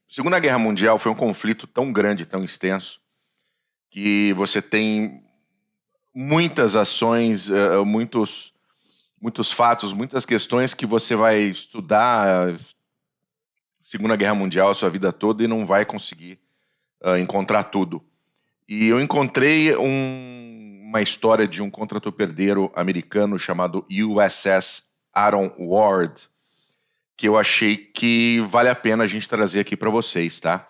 Segunda Guerra Mundial foi um conflito tão grande, tão extenso, que você tem muitas ações, muitos fatos, muitas questões que você vai estudar Segunda Guerra Mundial a sua vida toda e não vai conseguir encontrar tudo. E eu encontrei uma história de um contratorpedeiro americano chamado USS Aaron Ward, que eu achei que vale a pena a gente trazer aqui para vocês, tá?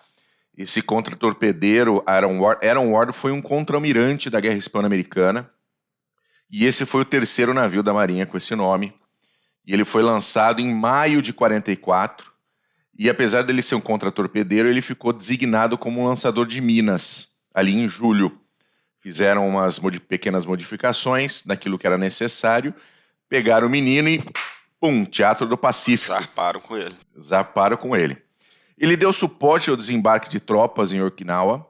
Esse contratorpedeiro Aaron Ward foi um contra-almirante da Guerra Hispano-Americana, e esse foi o terceiro navio da Marinha com esse nome, e ele foi lançado em maio de 44, e apesar dele ser um contratorpedeiro, ele ficou designado como um lançador de minas, ali em julho. Fizeram umas pequenas modificações naquilo que era necessário, pegaram o menino e, pum, Teatro do Pacífico. Zarparam com ele. Ele deu suporte ao desembarque de tropas em Okinawa,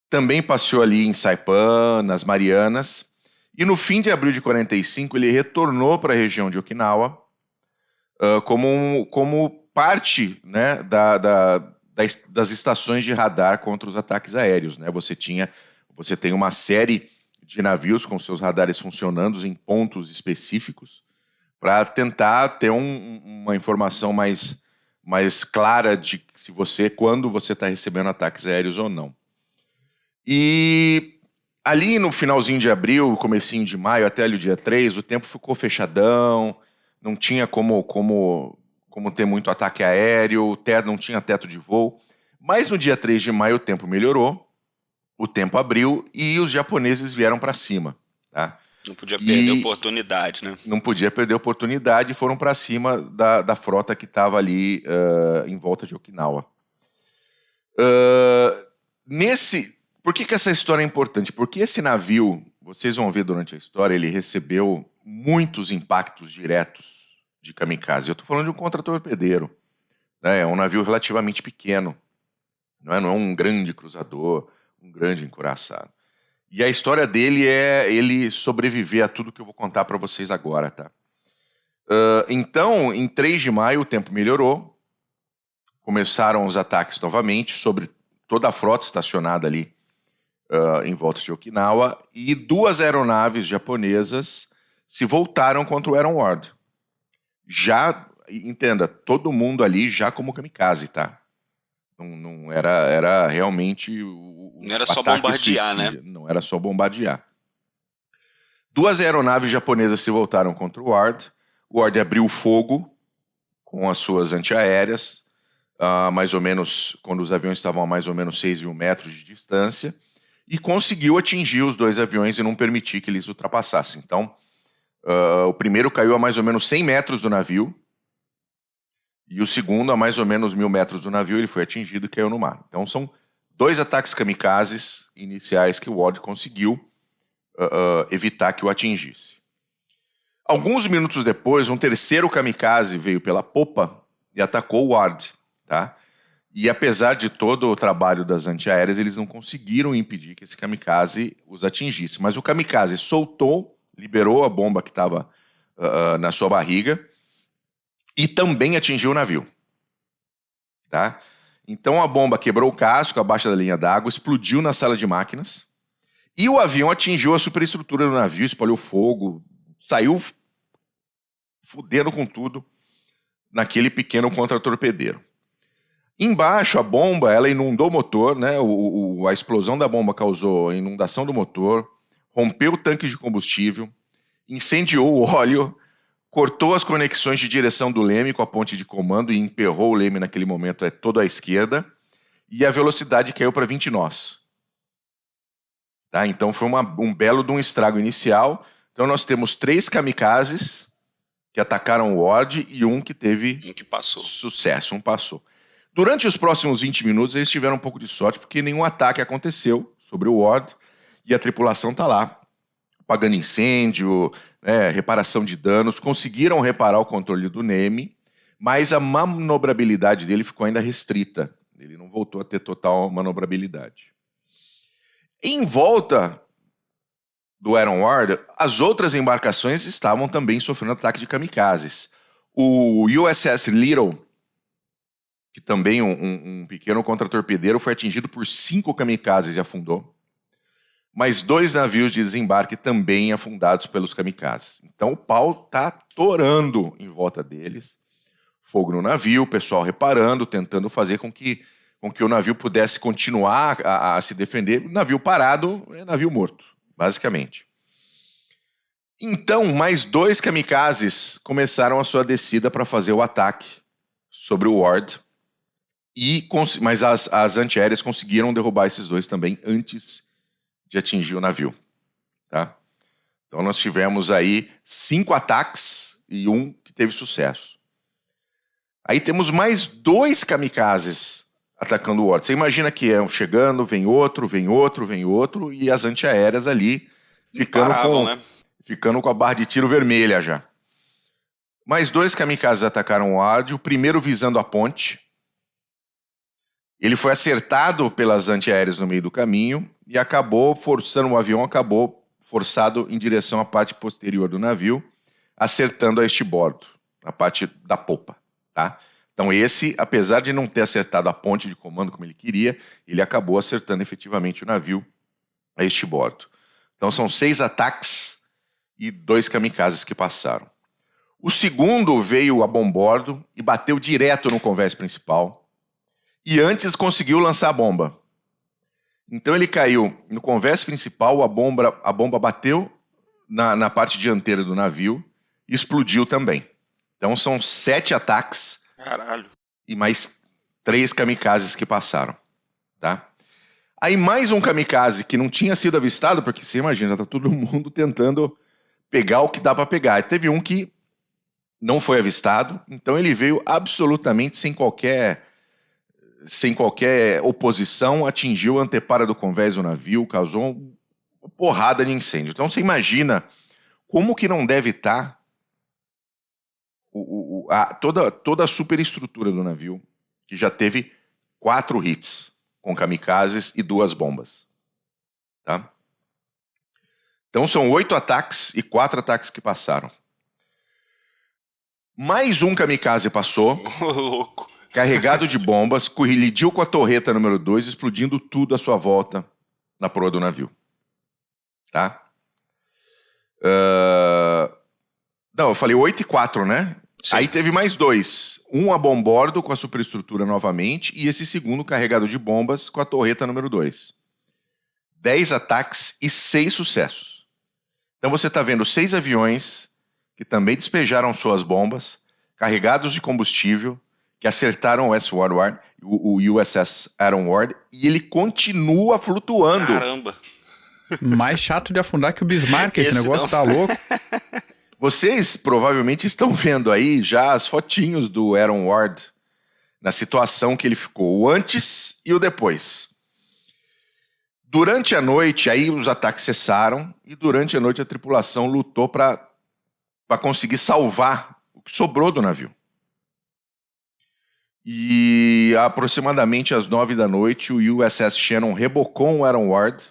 também passeou ali em Saipan, nas Marianas, e no fim de abril de 45 ele retornou para a região de Okinawa como parte, né, das estações de radar contra os ataques aéreos. Né? Você tem uma série de navios com seus radares funcionando em pontos específicos para tentar ter uma informação mais clara de quando você está recebendo ataques aéreos ou não. E ali no finalzinho de abril, comecinho de maio, até ali o dia 3, o tempo ficou fechadão, não tinha como ter muito ataque aéreo, não tinha teto de voo. Mas no dia 3 de maio o tempo melhorou, o tempo abriu e os japoneses vieram para cima. Tá? Não podia perder a oportunidade, né? Não podia perder a oportunidade e foram para cima da frota que estava ali em volta de Okinawa. Por que essa história é importante? Porque esse navio, vocês vão ver durante a história, ele recebeu muitos impactos diretos de kamikaze. Eu estou falando de um contratorpedeiro. Né? É um navio relativamente pequeno. Não é um grande cruzador, um grande encouraçado. E a história dele é ele sobreviver a tudo que eu vou contar para vocês agora, tá? Então, em 3 de maio, o tempo melhorou. Começaram os ataques novamente sobre toda a frota estacionada ali em volta de Okinawa. E 2 aeronaves japonesas se voltaram contra o Aaron Ward. Já, entenda, todo mundo ali já como kamikaze, tá? Não era realmente não era só bombardear, suicida, né? Não era só bombardear. 2 aeronaves japonesas se voltaram contra o Ward. O Ward abriu fogo com as suas antiaéreas, mais ou menos, quando os aviões estavam a mais ou menos 6 mil metros de distância, e conseguiu atingir os 2 aviões e não permitir que eles ultrapassassem. Então, o primeiro caiu a mais ou menos 100 metros do navio, e o segundo, a mais ou menos 1.000 metros do navio, ele foi atingido e caiu no mar. Então, são 2 ataques kamikazes iniciais que o Ward conseguiu evitar que o atingisse. Alguns minutos depois, um terceiro kamikaze veio pela popa e atacou o Ward. Tá? E apesar de todo o trabalho das antiaéreas, eles não conseguiram impedir que esse kamikaze os atingisse. Mas o kamikaze soltou, liberou a bomba que estava na sua barriga, e também atingiu o navio. Tá? Então a bomba quebrou o casco abaixo da linha d'água, explodiu na sala de máquinas, e o avião atingiu a superestrutura do navio, espalhou fogo, saiu fudendo com tudo naquele pequeno contratorpedeiro. Embaixo, a bomba ela inundou o motor, né? A explosão da bomba causou inundação do motor, rompeu o tanque de combustível, incendiou o óleo, cortou as conexões de direção do leme com a ponte de comando e emperrou o leme naquele momento todo à esquerda, e a velocidade caiu para 20 nós. Tá? Então foi um belo de um estrago inicial. Então nós temos 3 kamikazes que atacaram o Ward e um que teve sucesso, um passou. Durante os próximos 20 minutos eles tiveram um pouco de sorte porque nenhum ataque aconteceu sobre o Ward e a tripulação está lá, apagando incêndio, reparação de danos, conseguiram reparar o controle do Neme, mas a manobrabilidade dele ficou ainda restrita. Ele não voltou a ter total manobrabilidade. Em volta do Aaron Ward, as outras embarcações estavam também sofrendo ataque de kamikazes. O USS Little que também um pequeno contratorpedeiro, foi atingido por 5 kamikazes e afundou. Mais 2 navios de desembarque também afundados pelos kamikazes. Então o pau está torando em volta deles. Fogo no navio, o pessoal reparando, tentando fazer com que o navio pudesse continuar a se defender. O navio parado é navio morto, basicamente. Então, mais 2 kamikazes começaram a sua descida para fazer o ataque sobre o Ward. Mas as antiaéreas conseguiram derrubar esses 2 também antes de atingir o navio. Tá? Então nós tivemos aí 5 ataques e 1 que teve sucesso. Aí temos mais 2 kamikazes atacando o Ward. Você imagina que é chegando, vem outro, e as antiaéreas ali ficando com a barra de tiro vermelha já. Mais 2 kamikazes atacaram o Ward, o primeiro visando a ponte. Ele foi acertado pelas antiaéreas no meio do caminho e o avião acabou forçado em direção à parte posterior do navio, acertando a este bordo, a parte da popa. Tá? Então esse, apesar de não ter acertado a ponte de comando como ele queria, ele acabou acertando efetivamente o navio a este bordo. Então são 6 ataques e 2 kamikazes que passaram. O segundo veio a bombordo e bateu direto no convés principal. E antes conseguiu lançar a bomba. Então ele caiu no convés principal, a bomba bateu na parte dianteira do navio e explodiu também. Então são 7 ataques. Caralho. E mais 3 kamikazes que passaram. Tá? Aí mais um kamikaze que não tinha sido avistado, porque você imagina, tá todo mundo tentando pegar o que dá para pegar. E teve um que não foi avistado, então ele veio absolutamente sem qualquer oposição, atingiu a antepara do convés do navio, causou uma porrada de incêndio. Então você imagina como que não deve estar toda a superestrutura do navio, que já teve 4 hits com kamikazes e 2 bombas. Tá? Então são 8 ataques e 4 ataques que passaram. Mais um kamikaze passou. Louco. Carregado de bombas, colidiu com a torreta número 2, explodindo tudo à sua volta na proa do navio. Tá? Não, eu falei 8 e 4, né? Sim. Aí teve mais 2. Um a bombordo com a superestrutura novamente e esse segundo carregado de bombas com a torreta número 2. 10 ataques e 6 sucessos. Então você está vendo 6 aviões que também despejaram suas bombas, carregados de combustível, que acertaram o USS Aaron Ward, e ele continua flutuando. Caramba! Mais chato de afundar que o Bismarck, esse negócio tá louco. Vocês provavelmente estão vendo aí já as fotinhos do Aaron Ward, na situação que ele ficou, o antes e o depois. Durante a noite, aí os ataques cessaram, e durante a noite a tripulação lutou para conseguir salvar o que sobrou do navio. E aproximadamente às 9 da noite, o USS Shannon rebocou o Aaron Ward.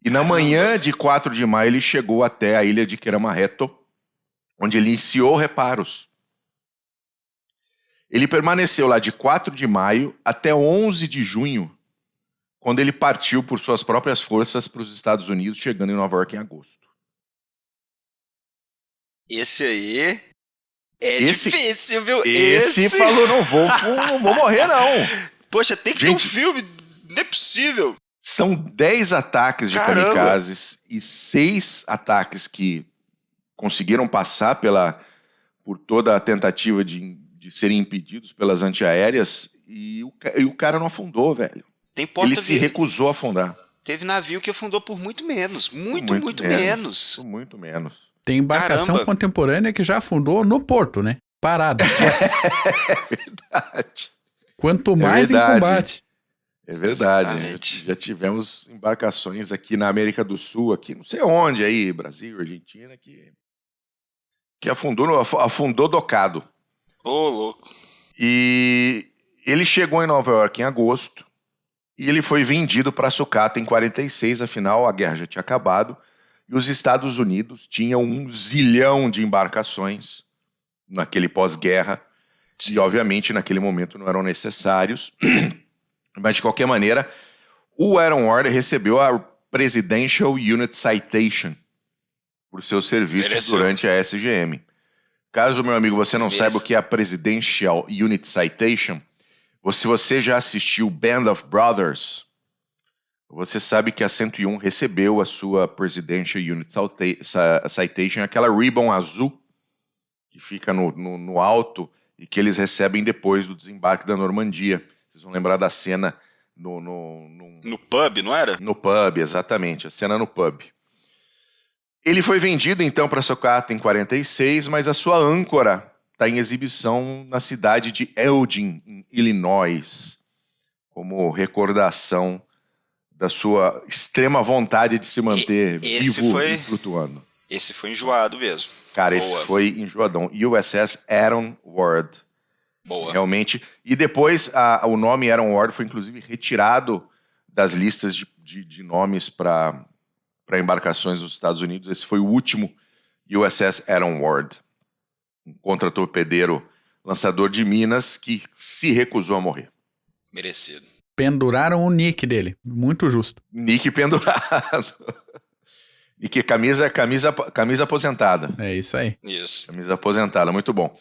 E na manhã de 4 de maio, ele chegou até a ilha de Kerama-Retto, onde ele iniciou reparos. Ele permaneceu lá de 4 de maio até 11 de junho, quando ele partiu por suas próprias forças para os Estados Unidos, chegando em Nova York em agosto. Esse aí difícil, viu? Esse falou, não vou morrer, não. Poxa, tem que ter um filme, não é possível. São 10 ataques de kamikazes e 6 ataques que conseguiram passar por toda a tentativa de serem impedidos pelas antiaéreas, e o cara não afundou, velho. Ele se recusou a afundar. Teve navio que afundou por muito menos. Muito menos. Muito menos. Tem embarcação contemporânea que já afundou no porto, né? Parada. É verdade. Quanto mais em combate. É verdade. Já tivemos embarcações aqui na América do Sul, aqui não sei onde aí, Brasil, Argentina, que afundou docado. Ô, louco. E ele chegou em Nova York em agosto e ele foi vendido para sucata em 46, afinal a guerra já tinha acabado. E os Estados Unidos tinham 1 zilhão de embarcações naquele pós-guerra e obviamente naquele momento não eram necessários, mas de qualquer maneira, o Aaron Ward recebeu a Presidential Unit Citation por seus serviços durante a SGM. Caso, meu amigo, você não saiba o que é a Presidential Unit Citation, se você já assistiu Band of Brothers, você sabe que a 101 recebeu a sua Presidential Unit Citation, aquela ribbon azul que fica no alto e que eles recebem depois do desembarque da Normandia. Vocês vão lembrar da cena no pub, não era? No pub, exatamente, a cena no pub. Ele foi vendido, então, para Socata em 46, mas a sua âncora está em exibição na cidade de Elgin, em Illinois, como recordação da sua extrema vontade de se manter vivo e flutuando. Esse foi enjoado mesmo. Cara, esse foi enjoadão. USS Aaron Ward. Boa. Realmente. E depois o nome Aaron Ward foi inclusive retirado das listas de nomes para embarcações dos Estados Unidos. Esse foi o último USS Aaron Ward. Um contratorpedeiro lançador de minas que se recusou a morrer. Merecido. Penduraram o nick dele. Muito justo. Nick pendurado. E que camisa aposentada. É isso aí. Isso. Camisa aposentada, muito bom.